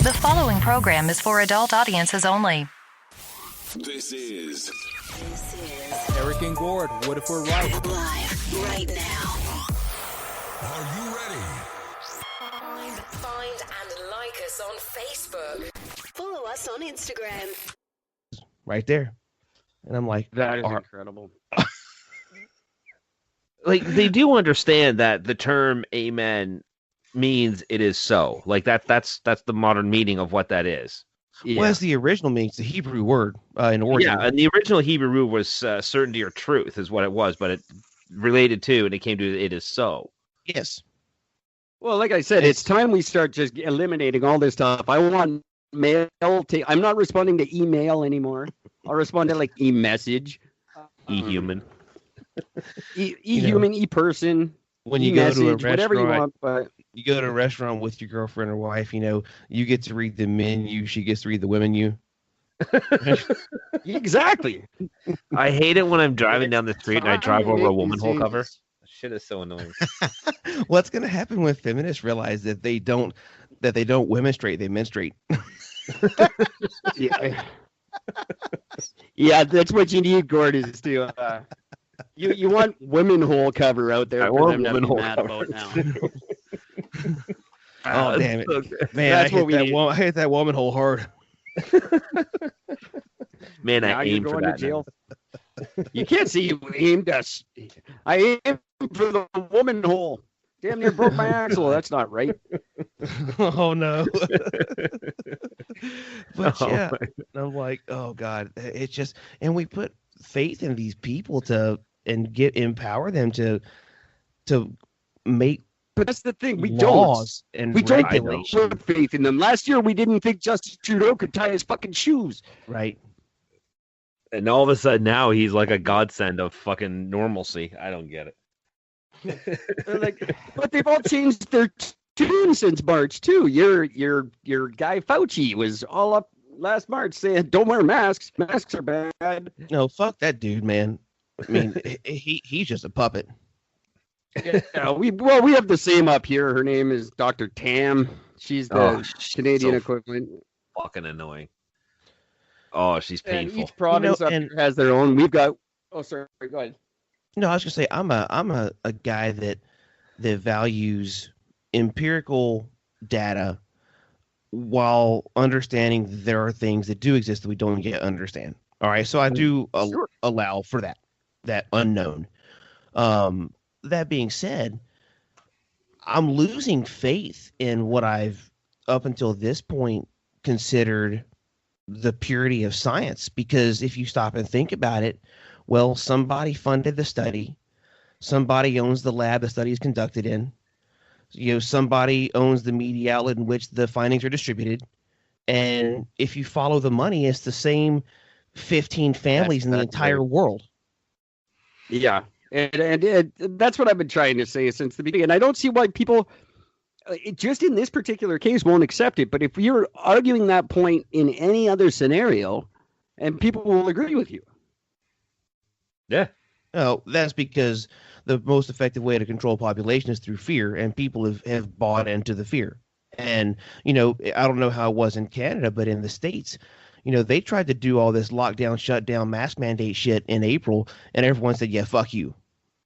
The following program is for adult audiences only. This is Eric and Gord, what if we're right? Live right now. Are You Ready? Find and like us on Facebook. Follow us on Instagram. Right there. And I'm like, That is incredible. Like, they do understand that the term amen means it is so. Like, that's the modern meaning of what that is. yeah. Well, that's the original means, the Hebrew word in origin. Yeah, and the original Hebrew was certainty or truth is what it was, but it related to, and it came to it is so. Yes. Well, like I said, it's time we start just eliminating all this stuff. I want mail. I'm not responding to email anymore. I'll respond to like e-message. E-human. E-human, e-person. When you go to a restaurant, whatever you want, but you go to a restaurant with your girlfriend or wife, you get to read the menu, she gets to read the women. Exactly. I hate it when I'm driving down the street and I drive over a woman hole cover. Shit is so annoying. What's going to happen when feminists realize that they don't womenstrate, they menstruate? Yeah. Yeah, that's what you need, Gord, is to you want women hole cover out there for them to be mad about now. Oh, damn it. Okay. Man, I hit that woman hole hard. Man, now I aim for that. jail. You can't see you aimed us. I aimed for the woman hole. Damn near broke my axle. That's not right. Oh, no. But yeah, man. I'm like, oh, God. It's just, and we put faith in these people empower them to make But that's the thing. We laws don't. and We don't regulations. put faith in them. Last year, we didn't think Justin Trudeau could tie his fucking shoes. Right. And all of a sudden now he's like a godsend of fucking normalcy. I don't get it. But they've all changed their tune since March too. Your guy Fauci was all up last March saying, "Don't wear masks. Masks are bad." No, fuck that dude, man. I mean, he's just a puppet. Yeah, we have the same up here. Her name is Dr. Tam. She's the Canadian equivalent. Fucking annoying. Oh, she's And painful. each province up here has their own. We've got. Oh, sorry. Go ahead. No, I was gonna say I'm a guy that values empirical data while understanding there are things that do exist that we don't yet understand. All right, so I do allow for that unknown. That being said, I'm losing faith in what I've up until this point considered the purity of science, because if you stop and think about it, well, somebody funded the study, somebody owns the lab the study is conducted in, somebody owns the media outlet in which the findings are distributed, and if you follow the money, it's the same 15 families in the entire world. Yeah. And that's what I've been trying to say since the beginning. And I don't see why people, just in this particular case, won't accept it. But if you're arguing that point in any other scenario, and people will agree with you. Yeah. Oh, that's because the most effective way to control population is through fear, and people have bought into the fear. And, I don't know how it was in Canada, but in the States, they tried to do all this lockdown, shutdown, mask mandate shit in April, and everyone said, yeah, fuck you.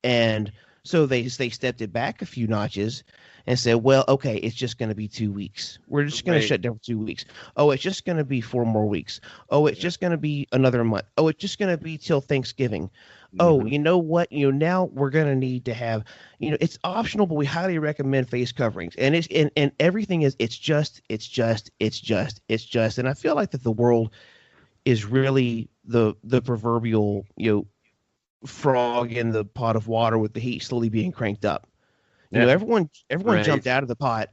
And so they stepped it back a few notches and said, well, okay, it's just going to be 2 weeks. We're just going to shut down for 2 weeks. Oh, it's just going to be 4 more weeks. Oh, it's just going to be another month. Oh, it's just going to be till Thanksgiving. Mm-hmm. Oh, you know what? Now we're going to need to have, it's optional, but we highly recommend face coverings. And and everything is, it's just. And I feel like that the world is really the proverbial, frog in the pot of water with the heat slowly being cranked up. Everyone jumped out of the pot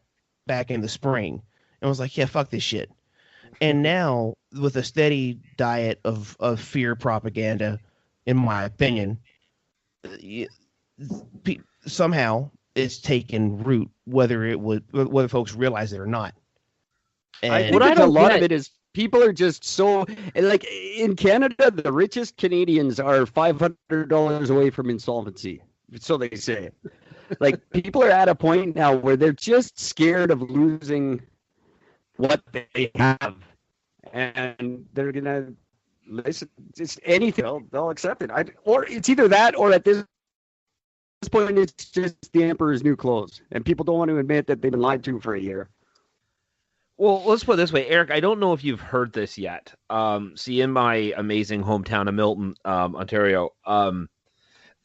back in the spring and was like, yeah, fuck this shit. And now with a steady diet of fear propaganda, in my opinion, somehow it's taken root, whether folks realize it or not. And I think a lot of it is people are just so, like in Canada, the richest Canadians are $500 away from insolvency. So they say. Like people are at a point now where they're just scared of losing what they have, and they're gonna listen. It's anything, they'll accept it. Or it's either that, or at this point, it's just the emperor's new clothes, and people don't want to admit that they've been lied to for a year. Well, let's put it this way, Eric. I don't know if you've heard this yet. See, in my amazing hometown of Milton, Ontario,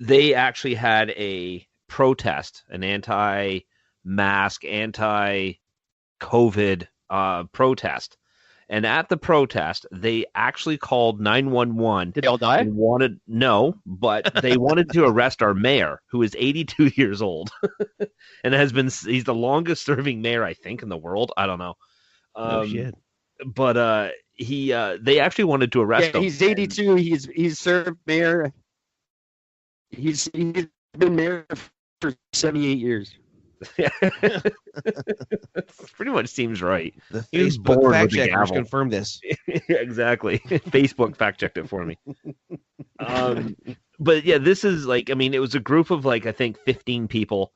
they actually had a protest, an anti-mask, anti-COVID protest. And at the protest, they actually called 911. Did they all die? But they wanted to arrest our mayor, who is 82 years old, and he's the longest serving mayor, I think, in the world. I don't know. No shit. But they actually wanted to arrest him. He's 82. He's served mayor. He's been mayor for 78 years. Pretty much seems right. The He was Facebook bored fact with the checkers gavel. confirmed this. Exactly. Facebook fact checked it for me. But yeah, this is like, I mean, it was a group of like, I think 15 people.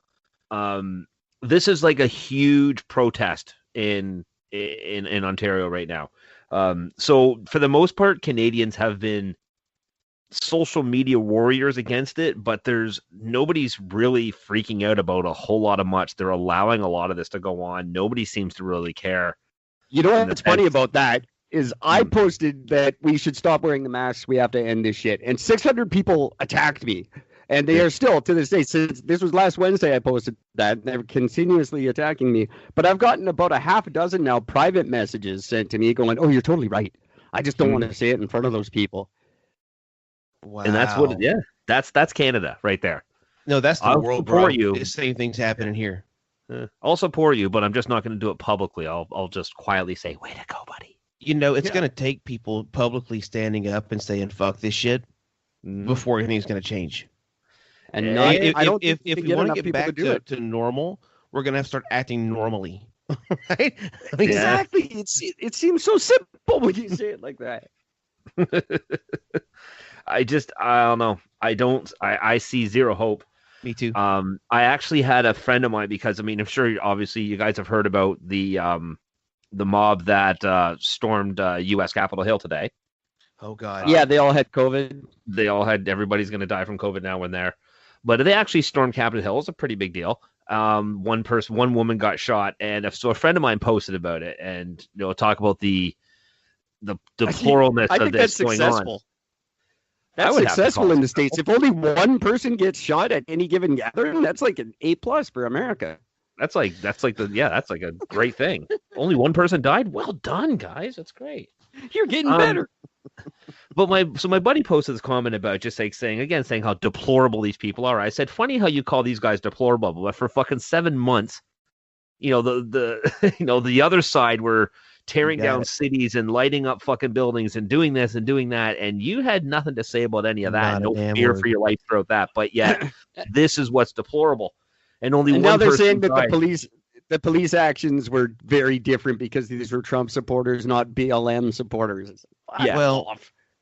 This is like a huge protest in Ontario right now. So for the most part, Canadians have been social media warriors against it, but nobody's really freaking out about a whole lot of much. They're allowing a lot of this to go on. Nobody seems to really care. You know what's funny about that is I posted that we should stop wearing the masks. We have to end this shit. And 600 people attacked me. And they are still, to this day, since this was last Wednesday I posted that, they're continuously attacking me. But I've gotten about a half a dozen now private messages sent to me going, oh, you're totally right. I just don't want to say it in front of those people. Wow. And that's that's Canada right there. No, that's the I'll world, support bro. you. The same thing's happening here. I'll support you, but I'm just not going to do it publicly. I'll just quietly say, way to go, buddy. You know, it's going to take people publicly standing up and saying, fuck this shit, before anything's going to change. And if we want to get back to normal, we're going to have to start acting normally. Right? I mean, exactly. It seems so simple when you say it like that. I don't know. I see zero hope. Me too. I actually had a friend of mine, because I mean, I'm sure obviously you guys have heard about the mob that stormed U.S. Capitol Hill today. Oh God. Yeah, they all had COVID. Everybody's going to die from COVID now when there. But they actually stormed Capitol Hill. It's a pretty big deal. One woman got shot, and so a friend of mine posted about it, and talk about the deplorableness of this going on. That's successful in the States. If only one person gets shot at any given gathering, that's like an A+ for America. That's like a great thing. Only one person died. Well done, guys. That's great. You're getting better. But my buddy posted this comment about just like saying how deplorable these people are. I said, funny how you call these guys deplorable, but for fucking 7 months, the other side were tearing down cities and lighting up fucking buildings and doing this and doing that, and you had nothing to say about any of that. No fear for your life throughout that. But yet, this is what's deplorable. And now they're saying that the police actions were very different because these were Trump supporters, not BLM supporters. Yeah. Well,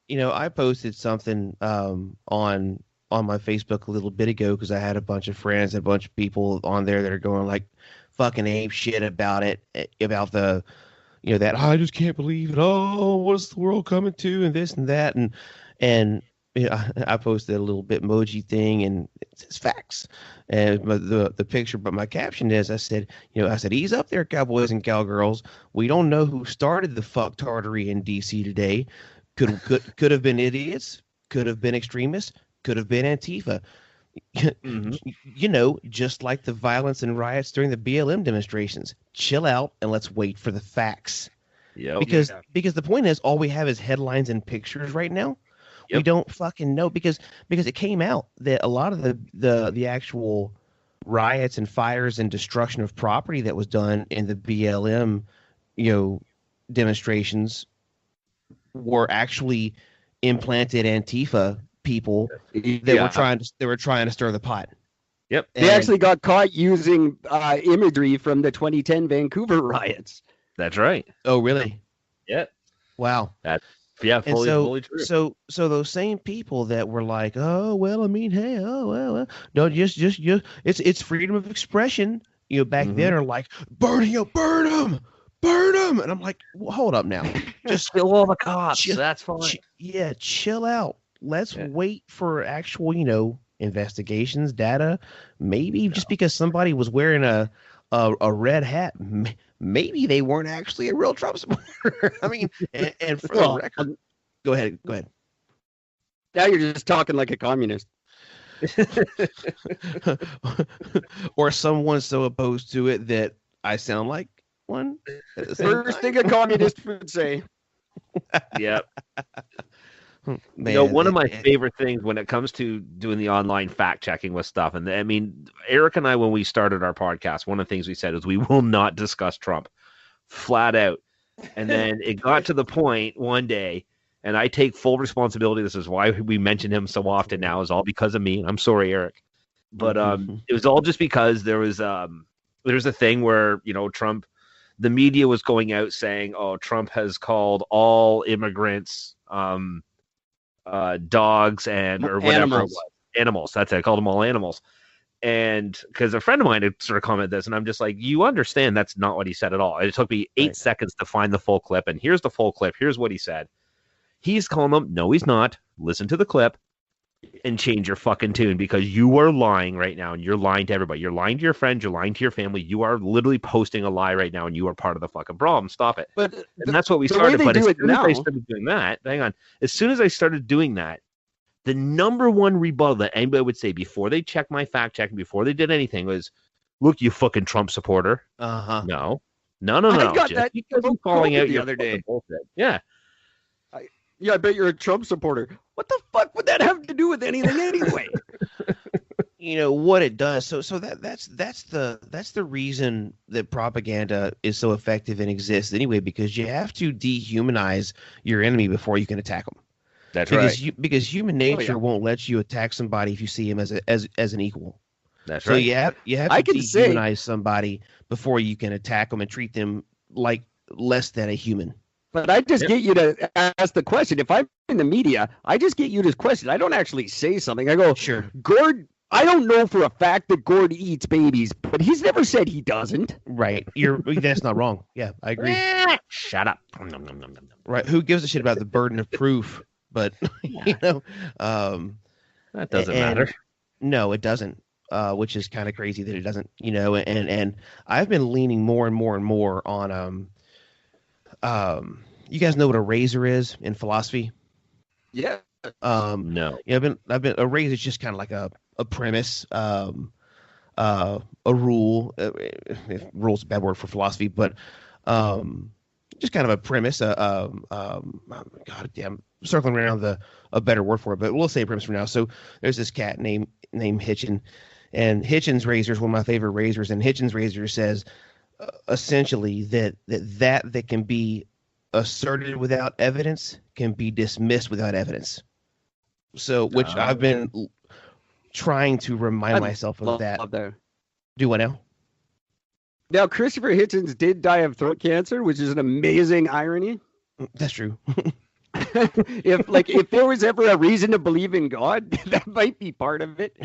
I posted something on my Facebook a little bit ago because I had a bunch of friends and a bunch of people on there that are going like fucking ape shit about it, about the that I just can't believe it. Oh, what's the world coming to, and this and that, and I posted a little Bitmoji thing, and it says facts, and the picture, but my caption is, I said, ease up there, cowboys and cowgirls. We don't know who started the fucktardery in D.C. today. Could have been idiots, could have been extremists, could have been Antifa. Mm-hmm. Just like the violence and riots during the BLM demonstrations. Chill out and let's wait for the facts. Yeah. Because the point is, all we have is headlines and pictures right now. Yep. We don't fucking know because it came out that a lot of the actual riots and fires and destruction of property that was done in the BLM, demonstrations were actually implanted Antifa people that were trying to stir the pot. Yep. They actually got caught using imagery from the 2010 Vancouver riots. That's right. Oh, really? Yep. Wow. Fully true. So those same people that were like, oh well, I mean, hey, oh well, no, just it's freedom of expression. Back then are like, burn them, burn them. And I'm like, well, hold up now. Just kill all the cops. chill- That's fine. yeah, chill out. Let's Yeah. wait for actual, investigations, data. Maybe just because somebody was wearing a red hat, maybe they weren't actually a real Trump supporter. I mean, and for the record, go ahead. Now you're just talking like a communist. Or someone so opposed to it that I sound like one. At the same First time. thing a communist would say. Yep. Man, One of my favorite things when it comes to doing the online fact checking with stuff, and I mean, Eric and I, when we started our podcast, one of the things we said is we will not discuss Trump, flat out. And then it got to the point one day, and I take full responsibility. This is why we mention him so often now. Is all because of me. I'm sorry, Eric, but it was all just because there was a thing where Trump, the media was going out saying, "Oh, Trump has called all immigrants." Dogs or whatever it was. Animals. That's it. I called them all animals. And because a friend of mine had sort of commented this, and I'm just like, you understand that's not what he said at all. It took me 8 seconds to find the full clip, and here's the full clip. Here's what he said. He's calling them. No, he's not. Listen to the clip and change your fucking tune, because you are lying right now, and you're lying to everybody. You're lying to your friends. You're lying to your family. You are literally posting a lie right now, and you are part of the fucking problem. Stop it. But and that's what we started. But as soon as I started doing that, hang on. As soon as I started doing that, the number one rebuttal that anybody would say before they checked my fact checking, before they did anything, was, "Look, you fucking Trump supporter." Uh-huh. No. I got Just that because you're falling out the other day. Bullshit. Yeah. Yeah, I bet you're a Trump supporter. What the fuck would that have to do with anything anyway? What it does. So that's the reason that propaganda is so effective and exists anyway, because you have to dehumanize your enemy before you can attack them. That's right. Because human nature won't let you attack somebody if you see him as an equal. That's so right. you have to dehumanize somebody before you can attack them and treat them like less than a human. But I just get you to ask the question. If I'm in the media, I just get you to question. I don't actually say something. I go, sure, Gord, I don't know for a fact that Gord eats babies, but he's never said he doesn't. Right. That's not wrong. Yeah, I agree. Shut up. Right. Who gives a shit about the burden of proof? But, that doesn't matter. No, it doesn't. Which is kind of crazy that it doesn't, and I've been leaning more and more and more on, you guys know what a razor is in philosophy? Yeah. No. Yeah, I've been a razor is just kind of like a premise, a rule. If rule's a bad word for philosophy, but just kind of a premise. God damn, circling around a better word for it, but we'll say premise for now. So there's this cat named Hitchin, and Hitchin's razor is one of my favorite razors, and Hitchin's razor says essentially that can be asserted without evidence can be dismissed without evidence. So, which I've been trying to remind myself of that. Do what now? Now, Christopher Hitchens did die of throat cancer, which is an amazing irony. That's true. if there was ever a reason to believe in God, that might be part of it.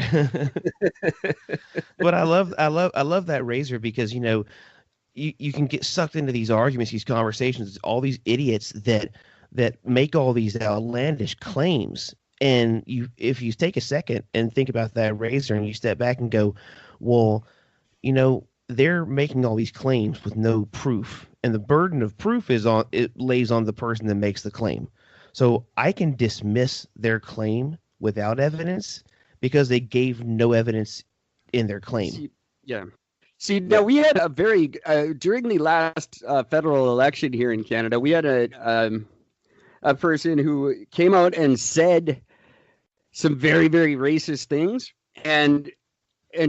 But I love that razor because you can get sucked into these arguments, these conversations, all these idiots that make all these outlandish claims. And if you take a second and think about that razor and you step back and go, well, they're making all these claims with no proof, and the burden of proof lays on the person that makes the claim. So I can dismiss their claim without evidence because they gave no evidence in their claim. See, now we had a very during the last federal election here in Canada, we had a person who came out and said some very, very racist things, and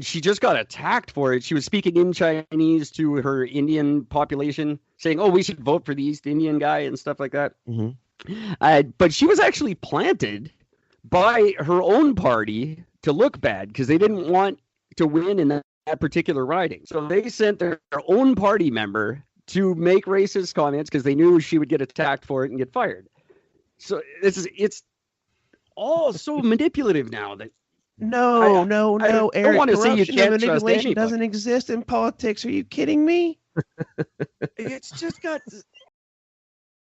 she just got attacked for it. She was speaking in Chinese to her Indian population, saying, "Oh, we should vote for the East Indian guy," and stuff like that. Mm-hmm. But she was actually planted by her own party to look bad because they didn't want to win in that particular riding. So they sent their own party member to make racist comments because they knew she would get attacked for it and get fired. So it's all so manipulative now that No, Eric. I don't want to say you can't trust manipulation anybody. doesn't exist in politics. Are you kidding me? It's just got